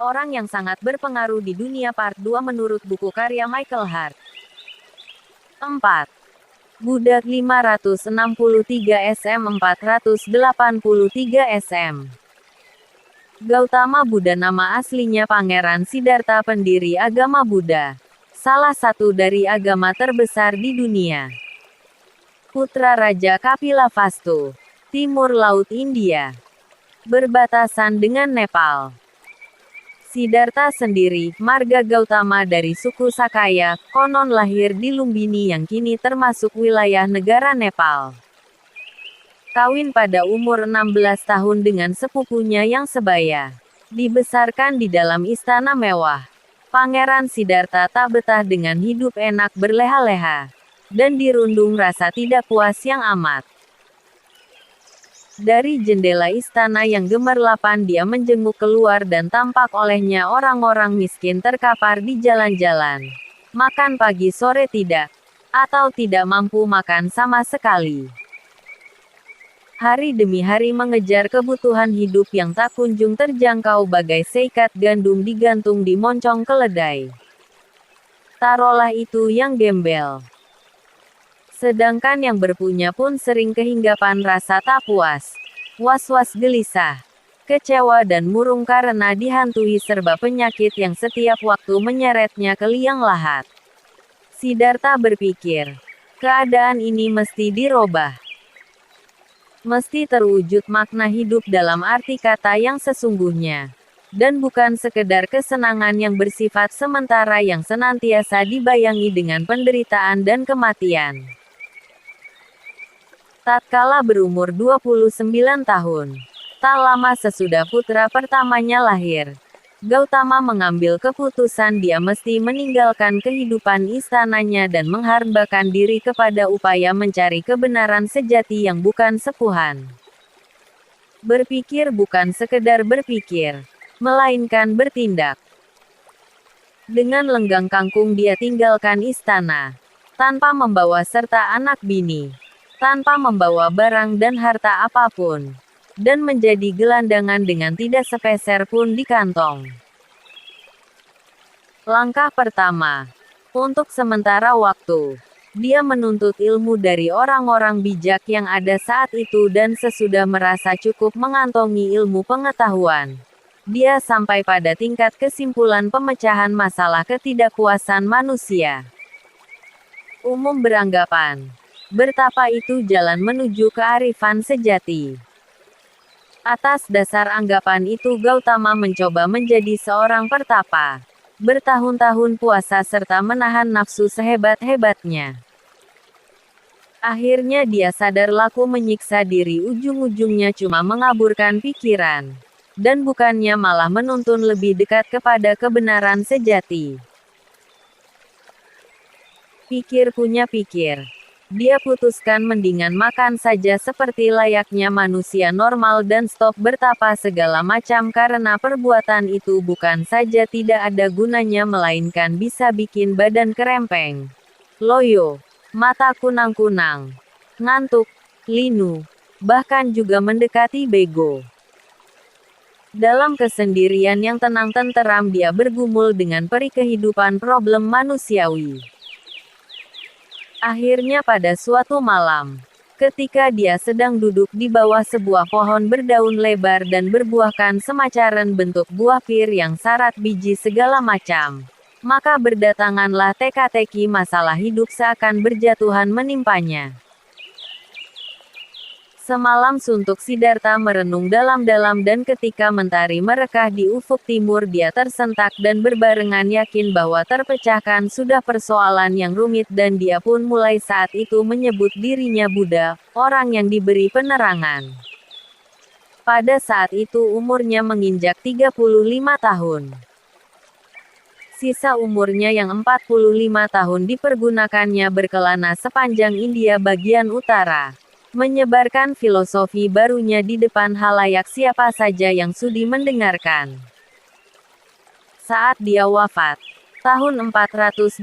Orang yang sangat berpengaruh di dunia Part 2 menurut buku karya Michael Hart. 4. Buddha 563 sm 483 sm. Gautama Buddha nama aslinya Pangeran Siddhartha, pendiri agama Buddha. Salah satu dari agama terbesar di dunia. Putra Raja Kapila Vastu. Timur Laut India. Berbatasan dengan Nepal. Siddhartha sendiri, marga Gautama dari suku Sakaya, konon lahir di Lumbini yang kini termasuk wilayah negara Nepal. Kawin pada umur 16 tahun dengan sepupunya yang sebaya. Dibesarkan di dalam istana mewah. Pangeran Siddhartha tak betah dengan hidup enak berleha-leha. Dan dirundung rasa tidak puas yang amat. Dari jendela istana yang gemerlapan dia menjenguk keluar dan tampak olehnya orang-orang miskin terkapar di jalan-jalan. Makan pagi sore tidak. Atau tidak mampu makan sama sekali. Hari demi hari mengejar kebutuhan hidup yang tak kunjung terjangkau bagai seikat gandum digantung di moncong keledai. Taruhlah itu yang gembel. Sedangkan yang berpunya pun sering kehinggapan rasa tak puas, was-was gelisah, kecewa dan murung karena dihantui serba penyakit yang setiap waktu menyeretnya ke liang lahat. Siddhartha berpikir, keadaan ini mesti dirubah. Mesti terwujud makna hidup dalam arti kata yang sesungguhnya. Dan bukan sekedar kesenangan yang bersifat sementara yang senantiasa dibayangi dengan penderitaan dan kematian. Tatkala berumur 29 tahun, tak lama sesudah putra pertamanya lahir, Gautama mengambil keputusan dia mesti meninggalkan kehidupan istananya dan mengharbakan diri kepada upaya mencari kebenaran sejati yang bukan sepuhan. Berpikir bukan sekedar berpikir, melainkan bertindak. Dengan lenggang kangkung dia tinggalkan istana, tanpa membawa serta anak bini. Tanpa membawa barang dan harta apapun, dan menjadi gelandangan dengan tidak sepeser pun di kantong. Langkah pertama, untuk sementara waktu, dia menuntut ilmu dari orang-orang bijak yang ada saat itu dan sesudah merasa cukup mengantongi ilmu pengetahuan. Dia sampai pada tingkat kesimpulan pemecahan masalah ketidakpuasan manusia. Umum beranggapan, betapa itu jalan menuju kearifan sejati. Atas dasar anggapan itu Gautama mencoba menjadi seorang pertapa. Bertahun-tahun puasa serta menahan nafsu sehebat-hebatnya. Akhirnya dia sadar laku menyiksa diri ujung-ujungnya cuma mengaburkan pikiran. Dan bukannya malah menuntun lebih dekat kepada kebenaran sejati. Pikir punya pikir. Dia putuskan mendingan makan saja seperti layaknya manusia normal dan stop bertapa segala macam karena perbuatan itu bukan saja tidak ada gunanya melainkan bisa bikin badan kerempeng, loyo, mata kunang-kunang, ngantuk, linu, bahkan juga mendekati bego. Dalam kesendirian yang tenang tenteram dia bergumul dengan peri kehidupan problem manusiawi. Akhirnya pada suatu malam, ketika dia sedang duduk di bawah sebuah pohon berdaun lebar dan berbuahkan semacaran bentuk buah pir yang syarat biji segala macam, maka berdatanganlah teka-teki masalah hidup seakan berjatuhan menimpanya. Semalam suntuk Siddhartha merenung dalam-dalam dan ketika mentari merekah di ufuk timur dia tersentak dan berbarengan yakin bahwa terpecahkan sudah persoalan yang rumit dan dia pun mulai saat itu menyebut dirinya Buddha, orang yang diberi penerangan. Pada saat itu umurnya menginjak 35 tahun. Sisa umurnya yang 45 tahun dipergunakannya berkelana sepanjang India bagian utara. Menyebarkan filosofi barunya di depan halayak siapa saja yang sudi mendengarkan. Saat dia wafat, tahun 483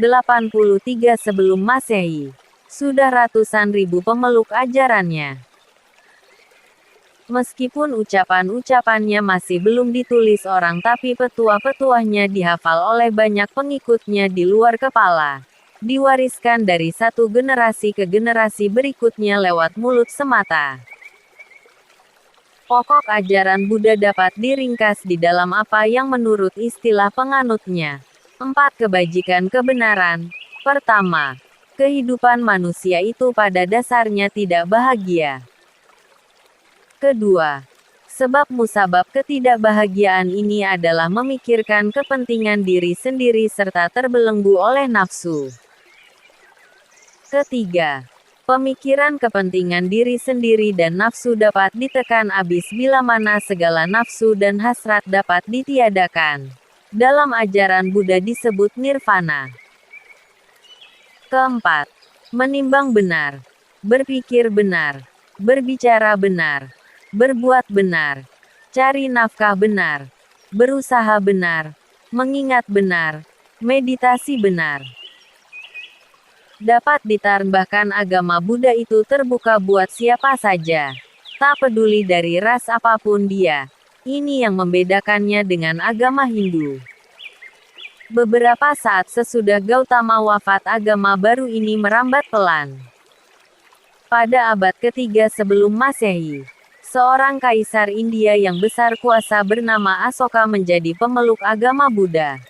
sebelum Masehi, sudah ratusan ribu pemeluk ajarannya. Meskipun ucapan-ucapannya masih belum ditulis orang tapi petuah-petuahnya dihafal oleh banyak pengikutnya di luar kepala. Diwariskan dari satu generasi ke generasi berikutnya lewat mulut semata. Pokok ajaran Buddha dapat diringkas di dalam apa yang menurut istilah penganutnya. 4 kebajikan kebenaran. Pertama, kehidupan manusia itu pada dasarnya tidak bahagia. Kedua, sebab musabab ketidakbahagiaan ini adalah memikirkan kepentingan diri sendiri serta terbelenggu oleh nafsu. Ketiga, pemikiran kepentingan diri sendiri dan nafsu dapat ditekan habis bila mana segala nafsu dan hasrat dapat ditiadakan. Dalam ajaran Buddha disebut nirvana. Keempat, menimbang benar, berpikir benar, berbicara benar, berbuat benar, cari nafkah benar, berusaha benar, mengingat benar, meditasi benar. Dapat ditambahkan agama Buddha itu terbuka buat siapa saja. Tak peduli dari ras apapun dia. Ini yang membedakannya dengan agama Hindu. Beberapa saat sesudah Gautama wafat agama baru ini merambat pelan. Pada abad ketiga sebelum Masehi, seorang kaisar India yang besar kuasa bernama Asoka menjadi pemeluk agama Buddha.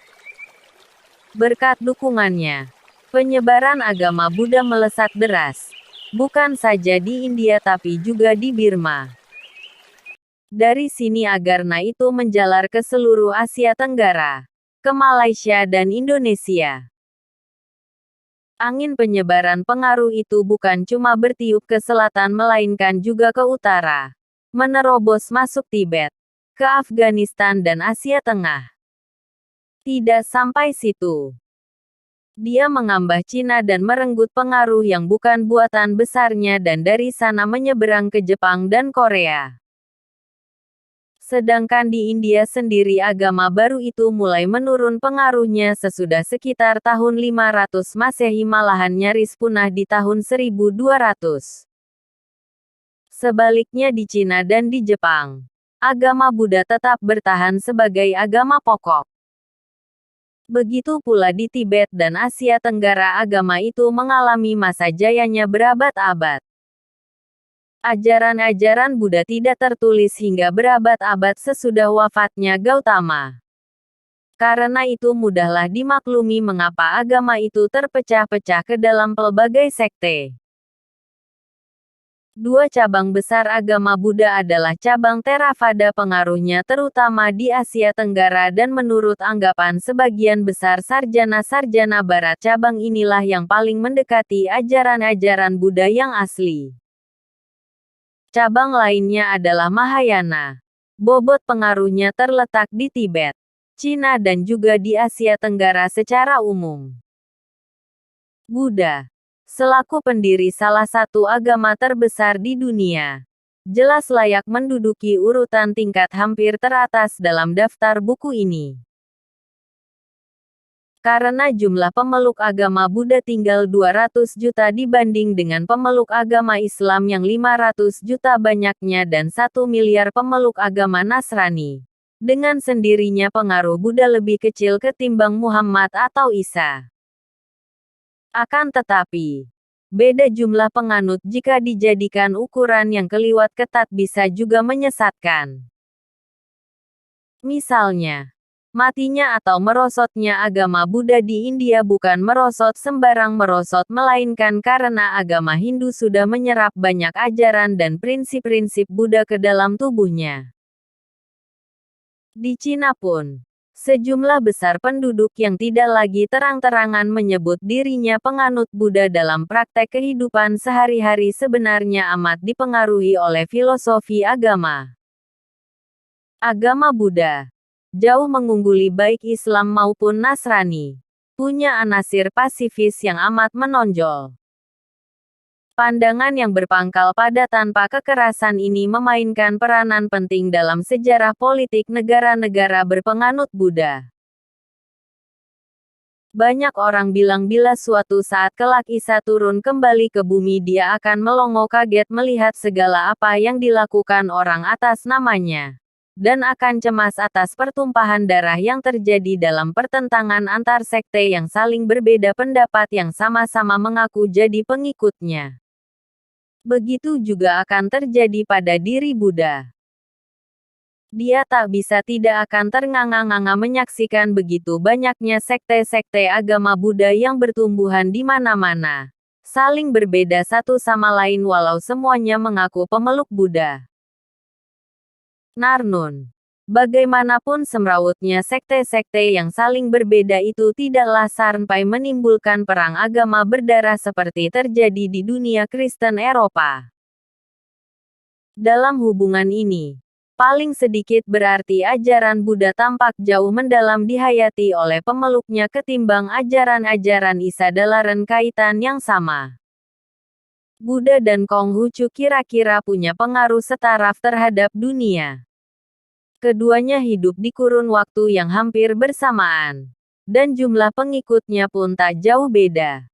Berkat dukungannya, penyebaran agama Buddha melesat deras, bukan saja di India tapi juga di Burma. Dari sini Agarna itu menjalar ke seluruh Asia Tenggara, ke Malaysia dan Indonesia. Angin penyebaran pengaruh itu bukan cuma bertiup ke selatan melainkan juga ke utara. Menerobos masuk Tibet, ke Afghanistan dan Asia Tengah. Tidak sampai situ. Dia mengambah Cina dan merenggut pengaruh yang bukan buatan besarnya dan dari sana menyeberang ke Jepang dan Korea. Sedangkan di India sendiri agama baru itu mulai menurun pengaruhnya sesudah sekitar tahun 500 Masehi malahan nyaris punah di tahun 1200. Sebaliknya di Cina dan di Jepang, agama Buddha tetap bertahan sebagai agama pokok. Begitu pula di Tibet dan Asia Tenggara agama itu mengalami masa jayanya berabad-abad. Ajaran-ajaran Buddha tidak tertulis hingga berabad-abad sesudah wafatnya Gautama. Karena itu mudahlah dimaklumi mengapa agama itu terpecah-pecah ke dalam pelbagai sekte. Dua cabang besar agama Buddha adalah cabang Theravada pengaruhnya terutama di Asia Tenggara dan menurut anggapan sebagian besar sarjana-sarjana Barat cabang inilah yang paling mendekati ajaran-ajaran Buddha yang asli. Cabang lainnya adalah Mahayana. Bobot pengaruhnya terletak di Tibet, Cina dan juga di Asia Tenggara secara umum. Buddha, selaku pendiri salah satu agama terbesar di dunia, jelas layak menduduki urutan tingkat hampir teratas dalam daftar buku ini. Karena jumlah pemeluk agama Buddha tinggal 200 juta dibanding dengan pemeluk agama Islam yang 500 juta banyaknya dan 1 miliar pemeluk agama Nasrani. Dengan sendirinya pengaruh Buddha lebih kecil ketimbang Muhammad atau Isa. Akan tetapi, beda jumlah penganut jika dijadikan ukuran yang keliwat ketat bisa juga menyesatkan. Misalnya, matinya atau merosotnya agama Buddha di India bukan merosot sembarang merosot melainkan karena agama Hindu sudah menyerap banyak ajaran dan prinsip-prinsip Buddha ke dalam tubuhnya. Di Cina pun, sejumlah besar penduduk yang tidak lagi terang-terangan menyebut dirinya penganut Buddha dalam praktek kehidupan sehari-hari sebenarnya amat dipengaruhi oleh filosofi agama. Agama Buddha jauh mengungguli baik Islam maupun Nasrani, punya anasir pasifis yang amat menonjol. Pandangan yang berpangkal pada tanpa kekerasan ini memainkan peranan penting dalam sejarah politik negara-negara berpenganut Buddha. Banyak orang bilang bila suatu saat kelak Isa turun kembali ke bumi dia akan melongo kaget melihat segala apa yang dilakukan orang atas namanya. Dan akan cemas atas pertumpahan darah yang terjadi dalam pertentangan antar sekte yang saling berbeda pendapat yang sama-sama mengaku jadi pengikutnya. Begitu juga akan terjadi pada diri Buddha. Dia tak bisa tidak akan ternganga-nganga menyaksikan begitu banyaknya sekte-sekte agama Buddha yang bertumbuhan di mana-mana. Saling berbeda satu sama lain walau semuanya mengaku pemeluk Buddha. Narnun. Bagaimanapun semrawutnya sekte-sekte yang saling berbeda itu tidaklah sampai menimbulkan perang agama berdarah seperti terjadi di dunia Kristen Eropa. Dalam hubungan ini, paling sedikit berarti ajaran Buddha tampak jauh mendalam dihayati oleh pemeluknya ketimbang ajaran-ajaran Isa dalam kaitan yang sama. Buddha dan Konghucu kira-kira punya pengaruh setaraf terhadap dunia. Keduanya hidup di kurun waktu yang hampir bersamaan. Dan jumlah pengikutnya pun tak jauh beda.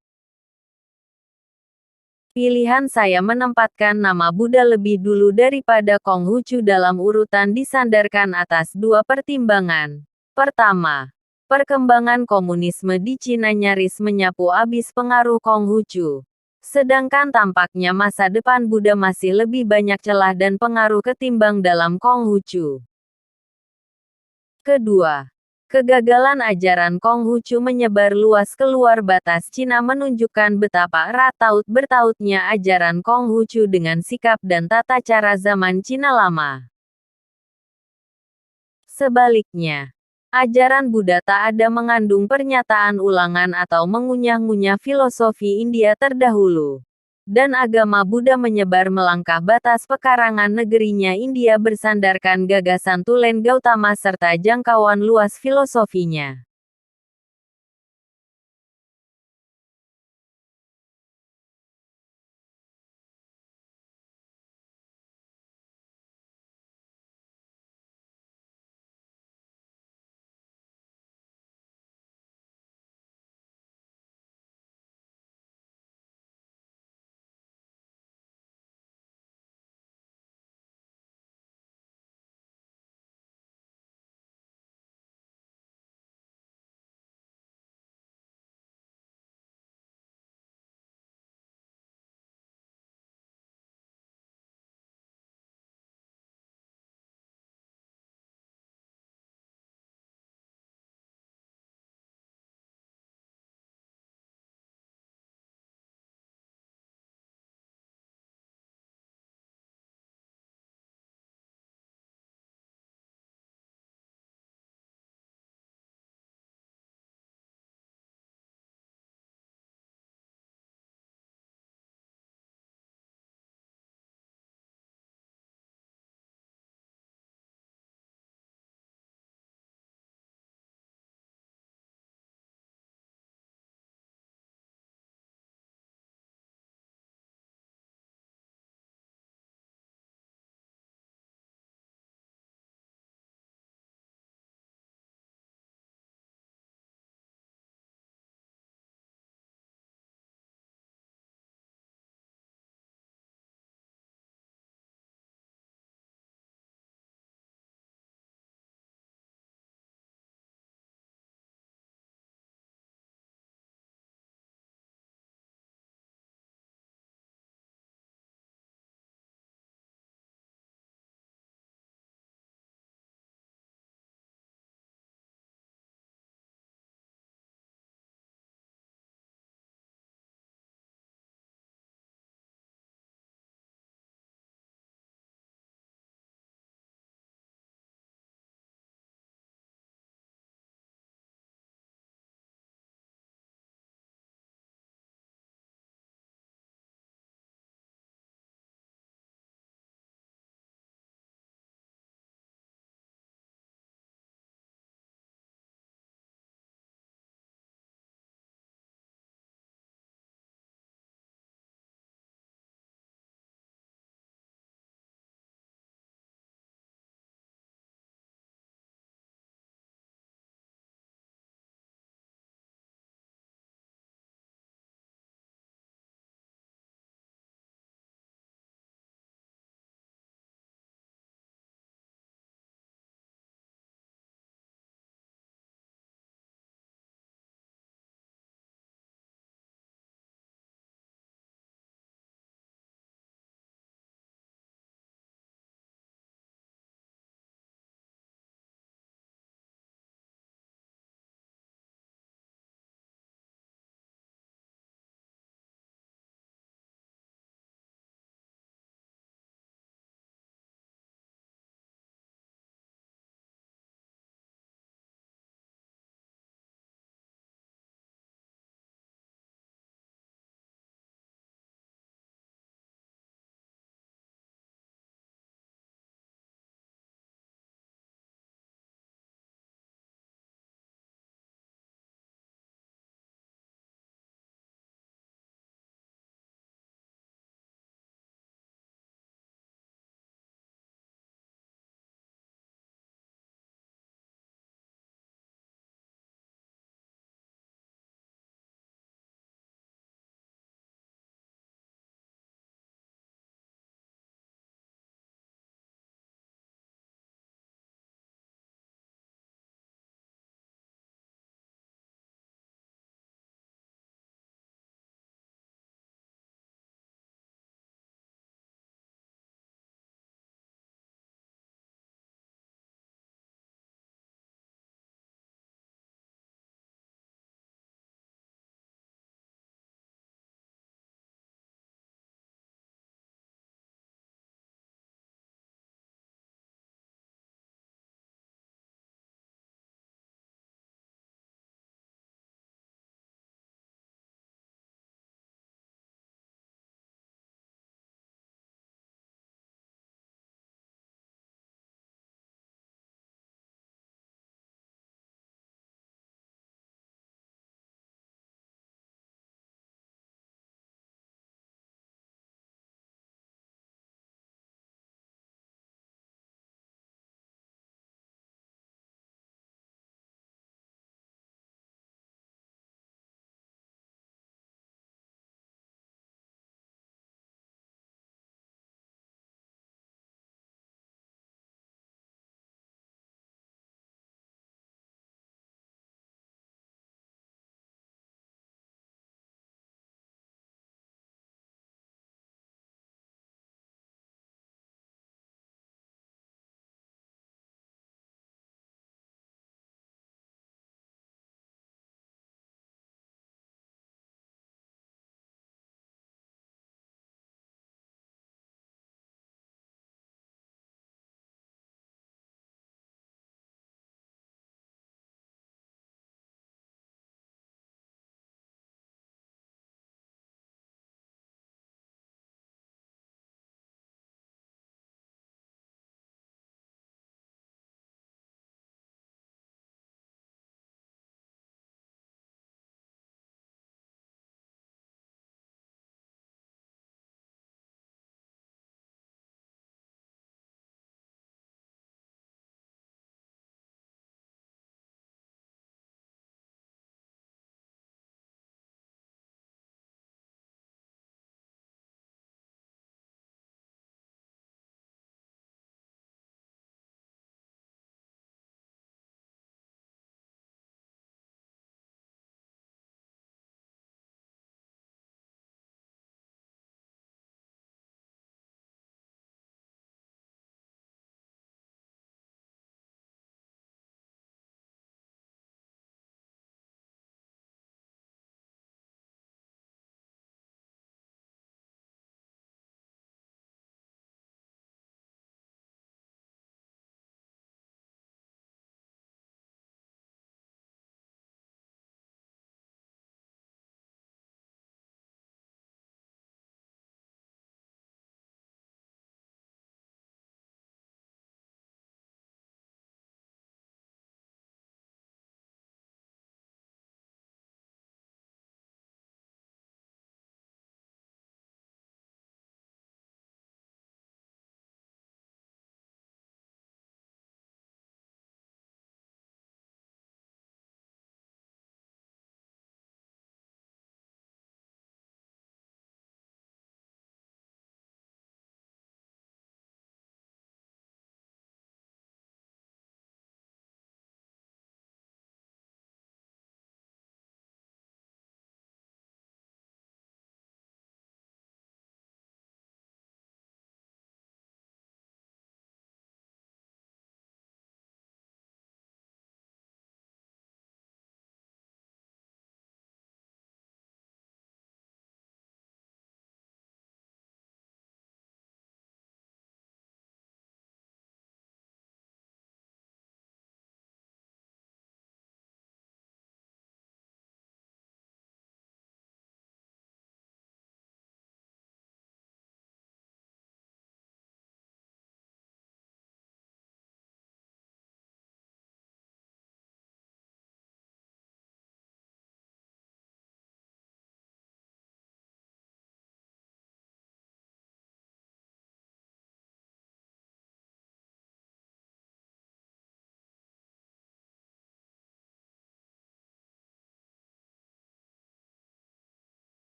Pilihan saya menempatkan nama Buddha lebih dulu daripada Konghucu dalam urutan disandarkan atas dua pertimbangan. Pertama, perkembangan komunisme di Cina nyaris menyapu abis pengaruh Konghucu. Sedangkan tampaknya masa depan Buddha masih lebih banyak celah dan pengaruh ketimbang dalam Konghucu. Kedua, kegagalan ajaran Konghucu menyebar luas keluar batas Cina menunjukkan betapa erat bertautnya ajaran Konghucu dengan sikap dan tata cara zaman Cina lama. Sebaliknya, ajaran Buddha tak ada mengandung pernyataan ulangan atau mengunyah-ngunyah filosofi India terdahulu. Dan agama Buddha menyebar melangkah batas pekarangan negerinya India bersandarkan gagasan Tulen Gautama serta jangkauan luas filosofinya.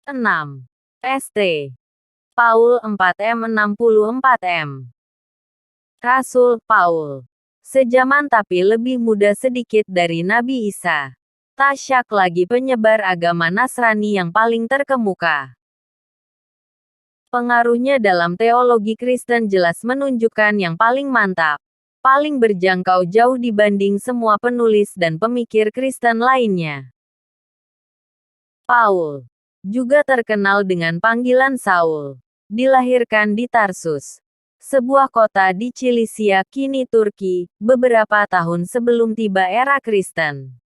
6. St. Paul 4M 64M. Rasul Paul. Sejaman tapi lebih muda sedikit dari Nabi Isa. Tak syak lagi penyebar agama Nasrani yang paling terkemuka. Pengaruhnya dalam teologi Kristen jelas menunjukkan yang paling mantap, paling berjangkau jauh dibanding semua penulis dan pemikir Kristen lainnya. Paul, juga terkenal dengan panggilan Saul, dilahirkan di Tarsus, sebuah kota di Cilisia kini Turki, beberapa tahun sebelum tiba era Kristen.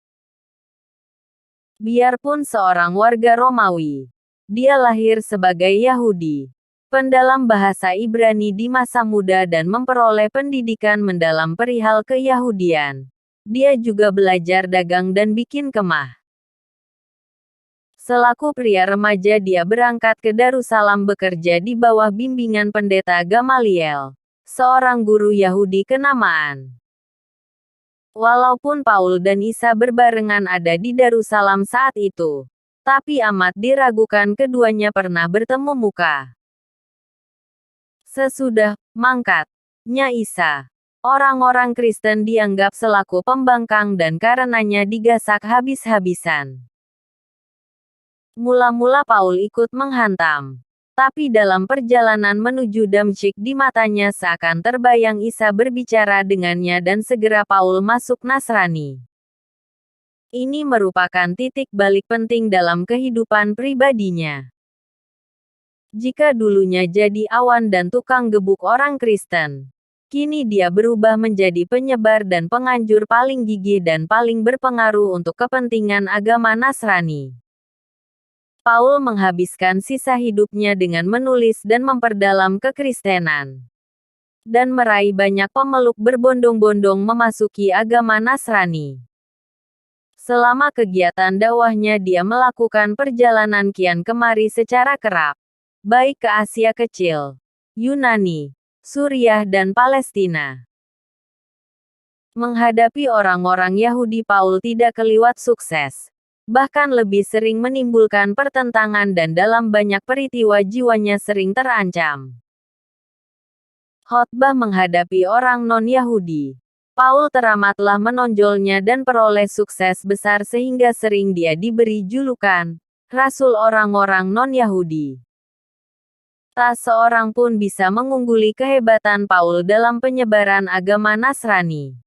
Biarpun seorang warga Romawi, dia lahir sebagai Yahudi, pendalam bahasa Ibrani di masa muda dan memperoleh pendidikan mendalam perihal keyahudian. Dia juga belajar dagang dan bikin kemah. Selaku pria remaja dia berangkat ke Darussalam bekerja di bawah bimbingan pendeta Gamaliel, seorang guru Yahudi kenamaan. Walaupun Paul dan Isa berbarengan ada di Darussalam saat itu, tapi amat diragukan keduanya pernah bertemu muka. Sesudah mangkatnya Isa, orang-orang Kristen dianggap selaku pembangkang dan karenanya digasak habis-habisan. Mula-mula Paul ikut menghantam. Tapi dalam perjalanan menuju Damsyik di matanya seakan terbayang Isa berbicara dengannya dan segera Paul masuk Nasrani. Ini merupakan titik balik penting dalam kehidupan pribadinya. Jika dulunya jadi awan dan tukang gebuk orang Kristen, kini dia berubah menjadi penyebar dan penganjur paling gigih dan paling berpengaruh untuk kepentingan agama Nasrani. Paul menghabiskan sisa hidupnya dengan menulis dan memperdalam kekristenan, dan meraih banyak pemeluk berbondong-bondong memasuki agama Nasrani. Selama kegiatan dakwahnya dia melakukan perjalanan kian kemari secara kerap, baik ke Asia Kecil, Yunani, Suriah dan Palestina. Menghadapi orang-orang Yahudi Paul tidak keliwat sukses. Bahkan lebih sering menimbulkan pertentangan dan dalam banyak peristiwa jiwanya sering terancam. Khotbah menghadapi orang non-Yahudi. Paul teramatlah menonjolnya dan peroleh sukses besar sehingga sering dia diberi julukan Rasul orang-orang non-Yahudi. Tak seorang pun bisa mengungguli kehebatan Paul dalam penyebaran agama Nasrani.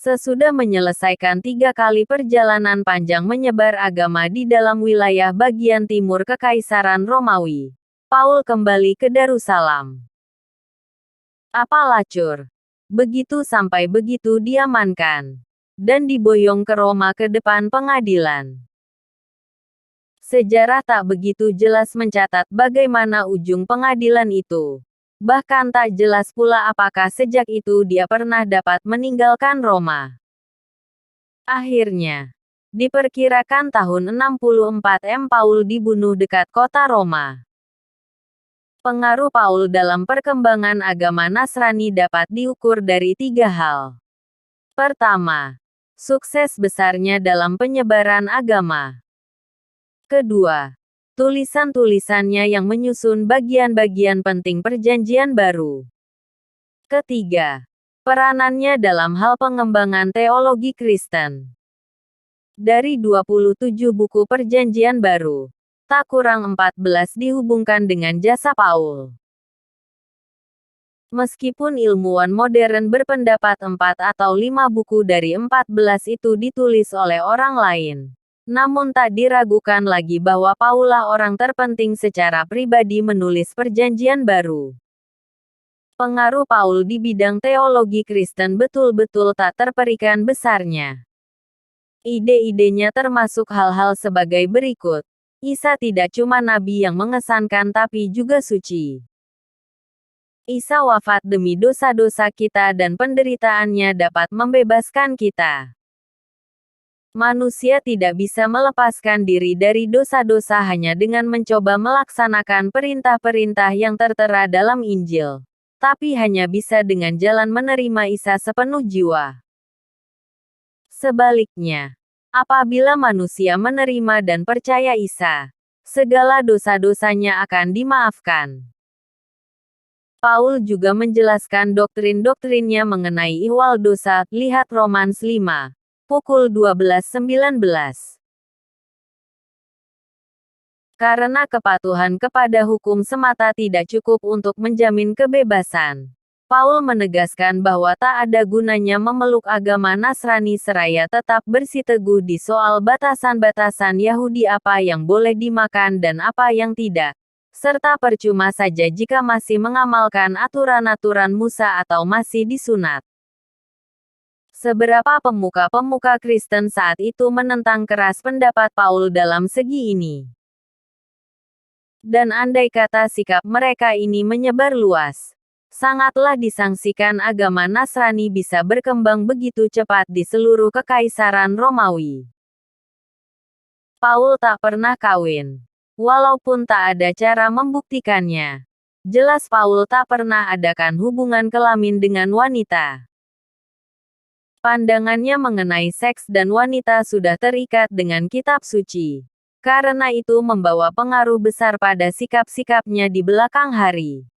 Sesudah menyelesaikan 3 kali perjalanan panjang menyebar agama di dalam wilayah bagian timur Kekaisaran Romawi, Paul kembali ke Darussalam. Apa lacur? Begitu sampai begitu diamankan, dan diboyong ke Roma ke depan pengadilan. Sejarah tak begitu jelas mencatat bagaimana ujung pengadilan itu. Bahkan tak jelas pula apakah sejak itu dia pernah dapat meninggalkan Roma. Akhirnya, diperkirakan tahun 64 Paul dibunuh dekat kota Roma. Pengaruh Paul dalam perkembangan agama Nasrani dapat diukur dari 3 hal. Pertama, sukses besarnya dalam penyebaran agama. Kedua, tulisan-tulisannya yang menyusun bagian-bagian penting Perjanjian Baru. Ketiga, peranannya dalam hal pengembangan teologi Kristen. Dari 27 buku Perjanjian Baru, tak kurang 14 dihubungkan dengan jasa Paul. Meskipun ilmuwan modern berpendapat 4 atau 5 buku dari 14 itu ditulis oleh orang lain, namun tak diragukan lagi bahwa Paul lah orang terpenting secara pribadi menulis Perjanjian Baru. Pengaruh Paul di bidang teologi Kristen betul-betul tak terperikan besarnya. Ide-idenya termasuk hal-hal sebagai berikut. Isa tidak cuma nabi yang mengesankan tapi juga suci. Isa wafat demi dosa-dosa kita dan penderitaannya dapat membebaskan kita. Manusia tidak bisa melepaskan diri dari dosa-dosa hanya dengan mencoba melaksanakan perintah-perintah yang tertera dalam Injil, tapi hanya bisa dengan jalan menerima Isa sepenuh jiwa. Sebaliknya, apabila manusia menerima dan percaya Isa, segala dosa-dosanya akan dimaafkan. Paul juga menjelaskan doktrin-doktrinnya mengenai ihwal dosa, lihat Romans 5, pukul 12:19. Karena kepatuhan kepada hukum semata tidak cukup untuk menjamin kebebasan. Paul menegaskan bahwa tak ada gunanya memeluk agama Nasrani seraya tetap bersiteguh di soal batasan-batasan Yahudi apa yang boleh dimakan dan apa yang tidak. Serta percuma saja jika masih mengamalkan aturan-aturan Musa atau masih disunat. Seberapa pemuka-pemuka Kristen saat itu menentang keras pendapat Paul dalam segi ini. Dan andai kata sikap mereka ini menyebar luas, sangatlah disangsikan agama Nasrani bisa berkembang begitu cepat di seluruh kekaisaran Romawi. Paul tak pernah kawin. Walaupun tak ada cara membuktikannya. Jelas Paul tak pernah adakan hubungan kelamin dengan wanita. Pandangannya mengenai seks dan wanita sudah terikat dengan kitab suci. Karena itu membawa pengaruh besar pada sikap-sikapnya di belakang hari.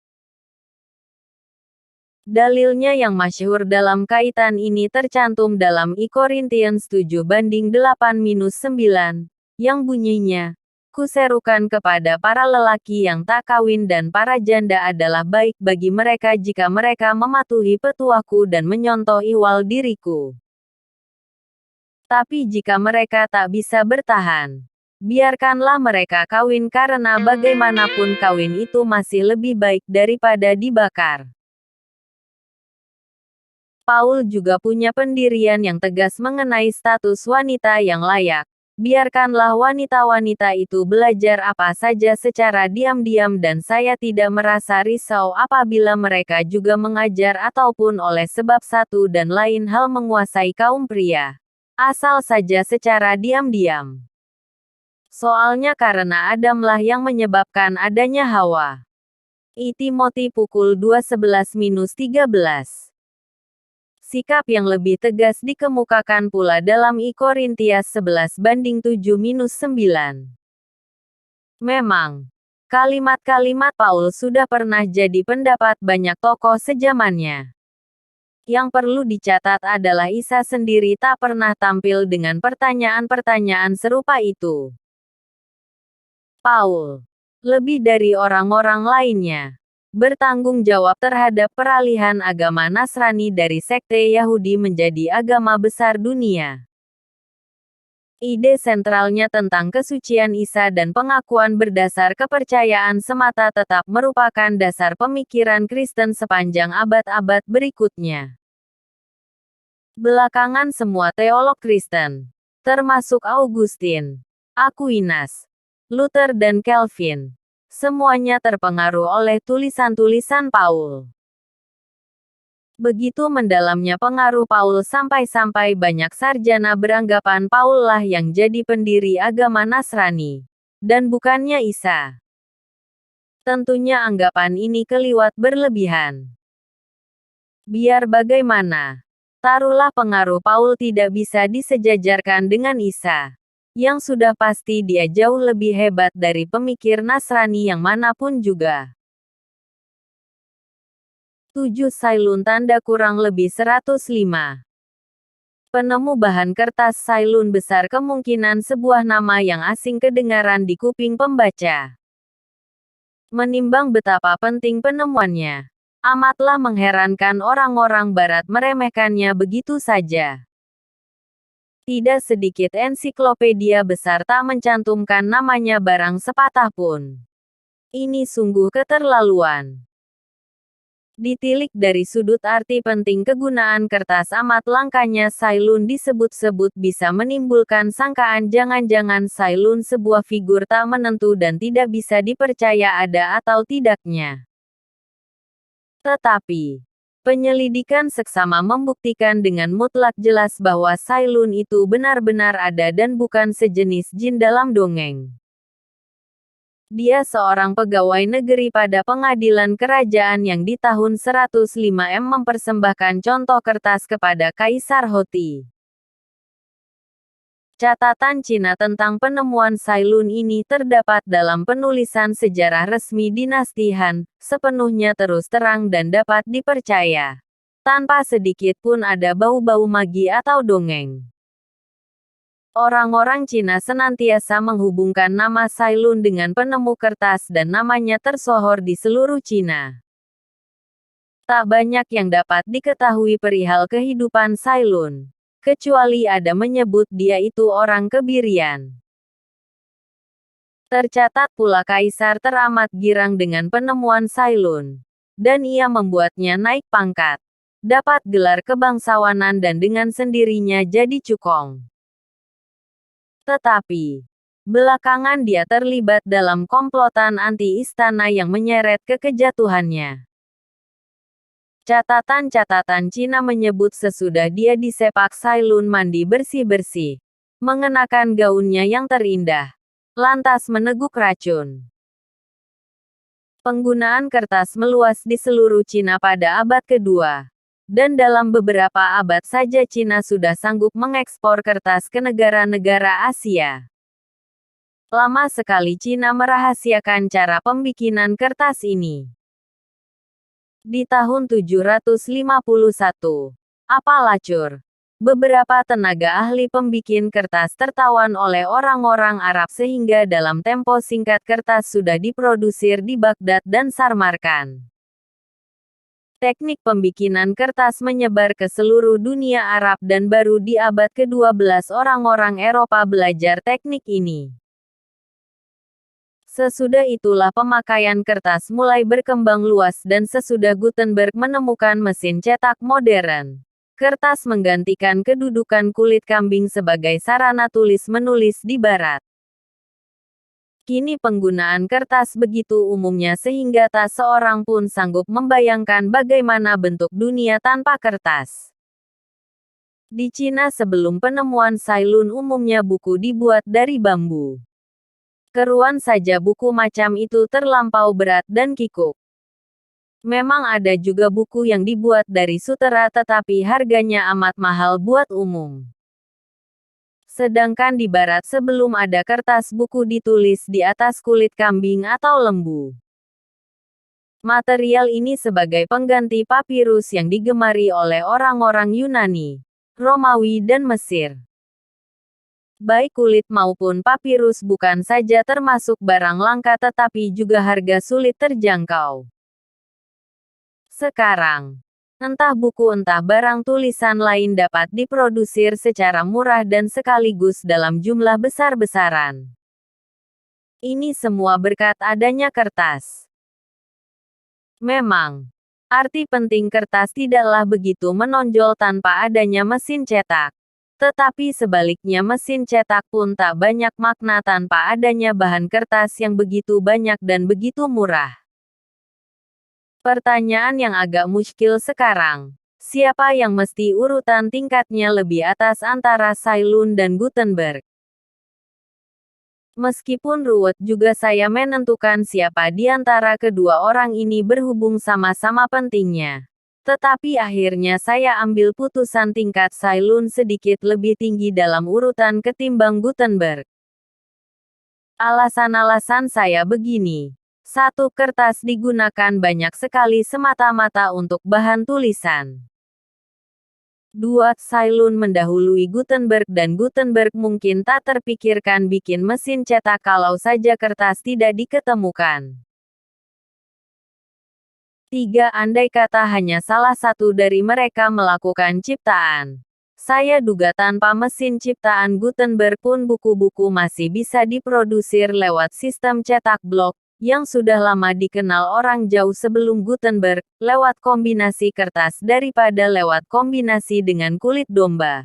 Dalilnya yang masyhur dalam kaitan ini tercantum dalam I Korintians 7:8-9, yang bunyinya, "Kuserukan kepada para lelaki yang tak kawin dan para janda adalah baik bagi mereka jika mereka mematuhi petuahku dan menyontoh ihwal diriku. Tapi jika mereka tak bisa bertahan, biarkanlah mereka kawin karena bagaimanapun kawin itu masih lebih baik daripada dibakar." Paul juga punya pendirian yang tegas mengenai status wanita yang layak. Biarkanlah wanita-wanita itu belajar apa saja secara diam-diam dan saya tidak merasa risau apabila mereka juga mengajar ataupun oleh sebab satu dan lain hal menguasai kaum pria. Asal saja secara diam-diam. Soalnya karena Adamlah yang menyebabkan adanya Hawa. I Timothy pukul 2:11-13. Sikap yang lebih tegas dikemukakan pula dalam I Korintias 11:7-9. Memang, kalimat-kalimat Paul sudah pernah jadi pendapat banyak tokoh sejamannya. Yang perlu dicatat adalah Isa sendiri tak pernah tampil dengan pertanyaan-pertanyaan serupa itu. Paul, lebih dari orang-orang lainnya, bertanggung jawab terhadap peralihan agama Nasrani dari sekte Yahudi menjadi agama besar dunia. Ide sentralnya tentang kesucian Isa dan pengakuan berdasar kepercayaan semata tetap merupakan dasar pemikiran Kristen sepanjang abad-abad berikutnya. Belakangan semua teolog Kristen, termasuk Augustine, Aquinas, Luther dan Calvin, semuanya terpengaruh oleh tulisan-tulisan Paul. Begitu mendalamnya pengaruh Paul sampai-sampai banyak sarjana beranggapan Paul lah yang jadi pendiri agama Nasrani, dan bukannya Isa. Tentunya anggapan ini keliwat berlebihan. Biar bagaimana, taruhlah pengaruh Paul tidak bisa disejajarkan dengan Isa. Yang sudah pasti dia jauh lebih hebat dari pemikir Nasrani yang manapun juga. 7 Sailun tanda kurang lebih 105. Penemu bahan kertas Sailun besar kemungkinan sebuah nama yang asing kedengaran di kuping pembaca. Menimbang betapa penting penemuannya, amatlah mengherankan orang-orang Barat meremehkannya begitu saja. Tidak sedikit ensiklopedia besar tak mencantumkan namanya barang sepatah pun. Ini sungguh keterlaluan. Ditilik dari sudut arti penting kegunaan kertas amat langkanya Sailun disebut-sebut bisa menimbulkan sangkaan jangan-jangan Sailun sebuah figur tak menentu dan tidak bisa dipercaya ada atau tidaknya. Tetapi, penyelidikan seksama membuktikan dengan mutlak jelas bahwa Sailun itu benar-benar ada dan bukan sejenis jin dalam dongeng. Dia seorang pegawai negeri pada pengadilan kerajaan yang di tahun 105 mempersembahkan contoh kertas kepada Kaisar Hoti. Catatan Cina tentang penemuan Cailun ini terdapat dalam penulisan sejarah resmi dinasti Han, sepenuhnya terus terang dan dapat dipercaya. Tanpa sedikit pun ada bau-bau magi atau dongeng. Orang-orang Cina senantiasa menghubungkan nama Cailun dengan penemu kertas dan namanya tersohor di seluruh Cina. Tak banyak yang dapat diketahui perihal kehidupan Cailun. Kecuali ada menyebut dia itu orang Kebirian. Tercatat pula Kaisar teramat girang dengan penemuan Cailun. Dan ia membuatnya naik pangkat. Dapat gelar kebangsawanan dan dengan sendirinya jadi cukong. Tetapi, belakangan dia terlibat dalam komplotan anti-istana yang menyeret ke kejatuhannya. Catatan-catatan Cina menyebut sesudah dia disepak Cailun mandi bersih-bersih, mengenakan gaunnya yang terindah, lantas meneguk racun. Penggunaan kertas meluas di seluruh Cina pada abad kedua, dan dalam beberapa abad saja Cina sudah sanggup mengekspor kertas ke negara-negara Asia. Lama sekali Cina merahasiakan cara pembikinan kertas ini. Di tahun 751, Apalacur, beberapa tenaga ahli pembikin kertas tertawan oleh orang-orang Arab sehingga dalam tempo singkat kertas sudah diprodusir di Baghdad dan Samarkand. Teknik pembikinan kertas menyebar ke seluruh dunia Arab dan baru di abad ke-12 orang-orang Eropa belajar teknik ini. Sesudah itulah pemakaian kertas mulai berkembang luas dan sesudah Gutenberg menemukan mesin cetak modern, kertas menggantikan kedudukan kulit kambing sebagai sarana tulis-menulis di Barat. Kini penggunaan kertas begitu umumnya sehingga tak seorang pun sanggup membayangkan bagaimana bentuk dunia tanpa kertas. Di Cina sebelum penemuan Cailun umumnya buku dibuat dari bambu. Keruan saja buku macam itu terlampau berat dan kikuk. Memang ada juga buku yang dibuat dari sutera tetapi harganya amat mahal buat umum. Sedangkan di Barat sebelum ada kertas buku ditulis di atas kulit kambing atau lembu. Material ini sebagai pengganti papirus yang digemari oleh orang-orang Yunani, Romawi dan Mesir. Baik kulit maupun papirus bukan saja termasuk barang langka tetapi juga harga sulit terjangkau. Sekarang, entah buku entah barang tulisan lain dapat diprodusir secara murah dan sekaligus dalam jumlah besar-besaran. Ini semua berkat adanya kertas. Memang, arti penting kertas tidaklah begitu menonjol tanpa adanya mesin cetak. Tetapi sebaliknya mesin cetak pun tak banyak makna tanpa adanya bahan kertas yang begitu banyak dan begitu murah. Pertanyaan yang agak muskil sekarang, siapa yang mesti urutan tingkatnya lebih atas antara Cailun dan Gutenberg? Meskipun ruwet juga saya menentukan siapa di antara kedua orang ini berhubung sama-sama pentingnya. Tetapi akhirnya saya ambil putusan tingkat Cailun sedikit lebih tinggi dalam urutan ketimbang Gutenberg. Alasan-alasan saya begini. 1. Kertas digunakan banyak sekali semata-mata untuk bahan tulisan. 2. Cailun mendahului Gutenberg dan Gutenberg mungkin tak terpikirkan bikin mesin cetak kalau saja kertas tidak diketemukan. 3. Andai kata hanya salah satu dari mereka melakukan ciptaan, saya duga tanpa mesin ciptaan Gutenberg pun buku-buku masih bisa diprodusir lewat sistem cetak blok, yang sudah lama dikenal orang jauh sebelum Gutenberg, lewat kombinasi kertas daripada lewat kombinasi dengan kulit domba.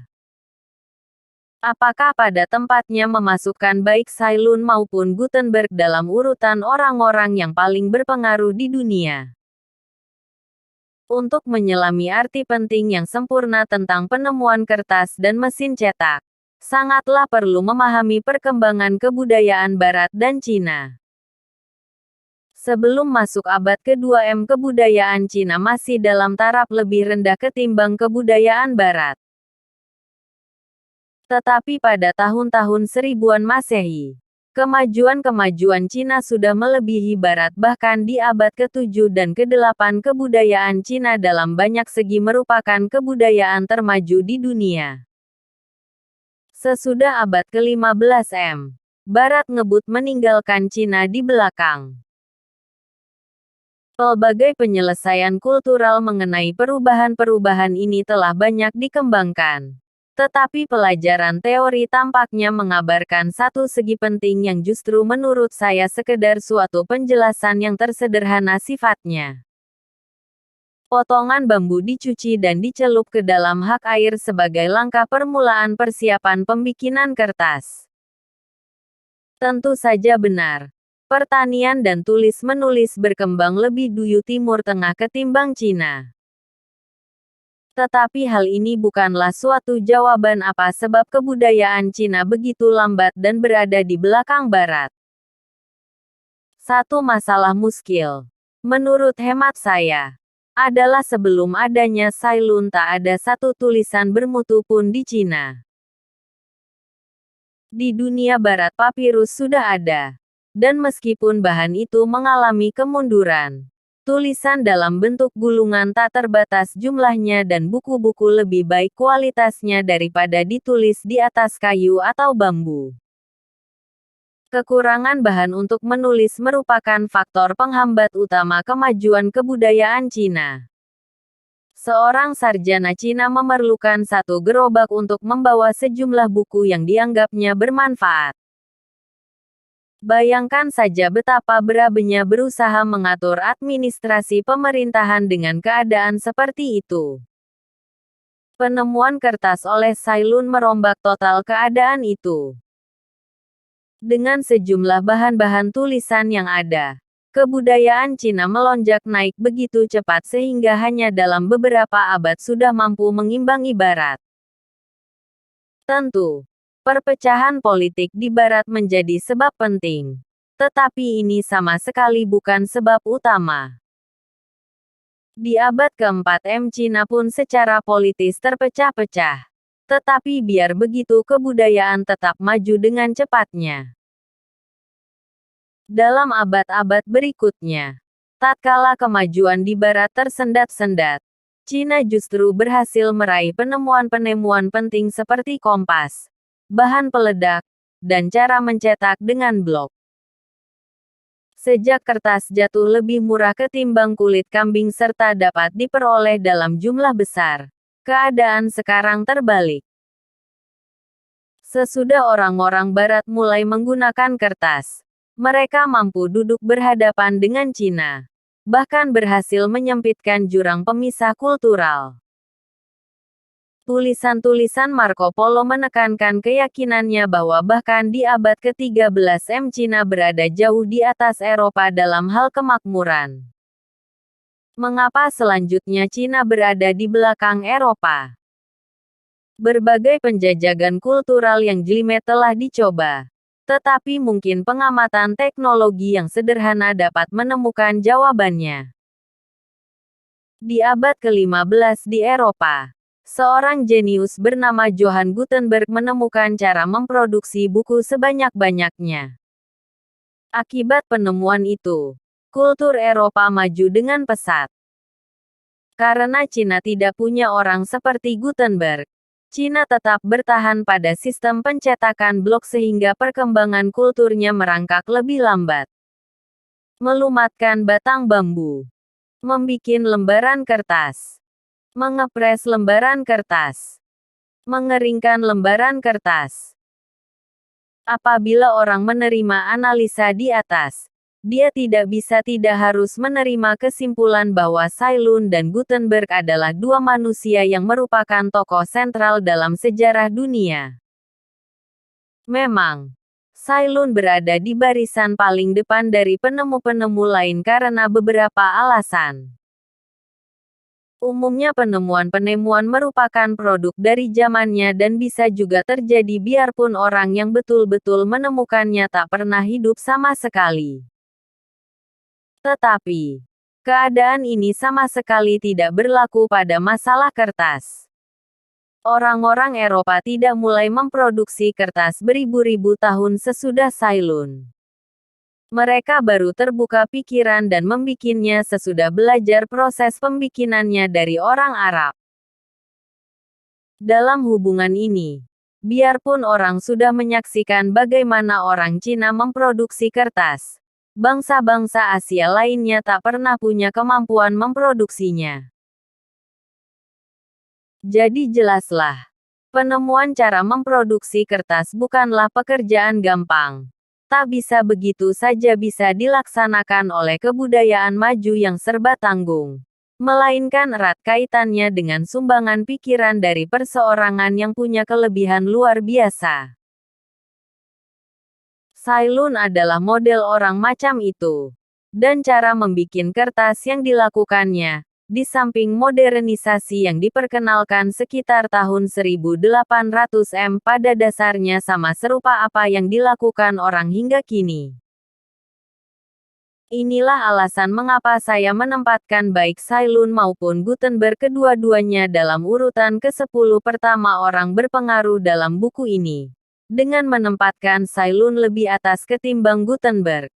Apakah pada tempatnya memasukkan baik Cailun maupun Gutenberg dalam urutan orang-orang yang paling berpengaruh di dunia? Untuk menyelami arti penting yang sempurna tentang penemuan kertas dan mesin cetak, sangatlah perlu memahami perkembangan kebudayaan Barat dan Cina. Sebelum masuk abad ke-2 kebudayaan Cina masih dalam taraf lebih rendah ketimbang kebudayaan Barat. Tetapi pada tahun-tahun seribuan Masehi, kemajuan-kemajuan Cina sudah melebihi Barat. Bahkan di abad ke-7 dan ke-8 kebudayaan Cina dalam banyak segi merupakan kebudayaan termaju di dunia. Sesudah abad ke-15 Barat ngebut meninggalkan Cina di belakang. Pelbagai penyelesaian kultural mengenai perubahan-perubahan ini telah banyak dikembangkan. Tetapi pelajaran teori tampaknya mengabarkan satu segi penting yang justru menurut saya sekedar suatu penjelasan yang tersederhana sifatnya. Potongan bambu dicuci dan dicelup ke dalam hak air sebagai langkah permulaan persiapan pembikinan kertas. Tentu saja benar. Pertanian dan tulis-menulis berkembang lebih dulu Timur Tengah ketimbang Cina. Tetapi hal ini bukanlah suatu jawaban apa sebab kebudayaan Cina begitu lambat dan berada di belakang Barat. Satu masalah muskil, menurut hemat saya, adalah sebelum adanya Cailun tak ada satu tulisan bermutu pun di Cina. Di dunia Barat papirus sudah ada. Dan meskipun bahan itu mengalami kemunduran, tulisan dalam bentuk gulungan tak terbatas jumlahnya dan buku-buku lebih baik kualitasnya daripada ditulis di atas kayu atau bambu. Kekurangan bahan untuk menulis merupakan faktor penghambat utama kemajuan kebudayaan Cina. Seorang sarjana Cina memerlukan satu gerobak untuk membawa sejumlah buku yang dianggapnya bermanfaat. Bayangkan saja betapa berabenya berusaha mengatur administrasi pemerintahan dengan keadaan seperti itu. Penemuan kertas oleh Cailun merombak total keadaan itu. Dengan sejumlah bahan-bahan tulisan yang ada, kebudayaan Cina melonjak naik begitu cepat sehingga hanya dalam beberapa abad sudah mampu mengimbangi Barat. Tentu, perpecahan politik di Barat menjadi sebab penting. Tetapi ini sama sekali bukan sebab utama. Di abad keempat Cina pun secara politis terpecah-pecah. Tetapi biar begitu kebudayaan tetap maju dengan cepatnya. Dalam abad-abad berikutnya, tatkala kemajuan di Barat tersendat-sendat, Cina justru berhasil meraih penemuan-penemuan penting seperti kompas, bahan peledak, dan cara mencetak dengan blok. Sejak kertas jatuh lebih murah ketimbang kulit kambing serta dapat diperoleh dalam jumlah besar, keadaan sekarang terbalik. Sesudah orang-orang Barat mulai menggunakan kertas, mereka mampu duduk berhadapan dengan Cina, bahkan berhasil menyempitkan jurang pemisah kultural. Tulisan-tulisan Marco Polo menekankan keyakinannya bahwa bahkan di abad ke-13 Cina berada jauh di atas Eropa dalam hal kemakmuran. Mengapa selanjutnya Cina berada di belakang Eropa? Berbagai penjajagan kultural yang jelimet telah dicoba. Tetapi mungkin pengamatan teknologi yang sederhana dapat menemukan jawabannya. Di abad ke-15 di Eropa, seorang jenius bernama Johann Gutenberg menemukan cara memproduksi buku sebanyak-banyaknya. Akibat penemuan itu, kultur Eropa maju dengan pesat. Karena Cina tidak punya orang seperti Gutenberg, Cina tetap bertahan pada sistem pencetakan blok sehingga perkembangan kulturnya merangkak lebih lambat. Melumatkan batang bambu, membikin lembaran kertas, mengepres lembaran kertas, mengeringkan lembaran kertas. Apabila orang menerima analisa di atas, dia tidak harus menerima kesimpulan bahwa Cailun dan Gutenberg adalah dua manusia yang merupakan tokoh sentral dalam sejarah dunia. Memang, Cailun berada di barisan paling depan dari penemu-penemu lain karena beberapa alasan. Umumnya penemuan-penemuan merupakan produk dari zamannya dan bisa juga terjadi biarpun orang yang betul-betul menemukannya tak pernah hidup sama sekali. Tetapi, keadaan ini sama sekali tidak berlaku pada masalah kertas. Orang-orang Eropa tidak mulai memproduksi kertas beribu-ribu tahun sesudah Sailun. Mereka baru terbuka pikiran dan membikinnya sesudah belajar proses pembikinannya dari orang Arab. Dalam hubungan ini, biarpun orang sudah menyaksikan bagaimana orang Cina memproduksi kertas, bangsa-bangsa Asia lainnya tak pernah punya kemampuan memproduksinya. Jadi jelaslah, penemuan cara memproduksi kertas bukanlah pekerjaan gampang. Tak bisa begitu saja bisa dilaksanakan oleh kebudayaan maju yang serba tanggung, melainkan erat kaitannya dengan sumbangan pikiran dari perseorangan yang punya kelebihan luar biasa. Sailun adalah model orang macam itu. Dan cara membikin kertas yang dilakukannya, di samping modernisasi yang diperkenalkan sekitar tahun 1800 pada dasarnya sama serupa apa yang dilakukan orang hingga kini. Inilah alasan mengapa saya menempatkan baik Sailun maupun Gutenberg kedua-duanya dalam urutan ke-10 pertama orang berpengaruh dalam buku ini, dengan menempatkan Sailun lebih atas ketimbang Gutenberg.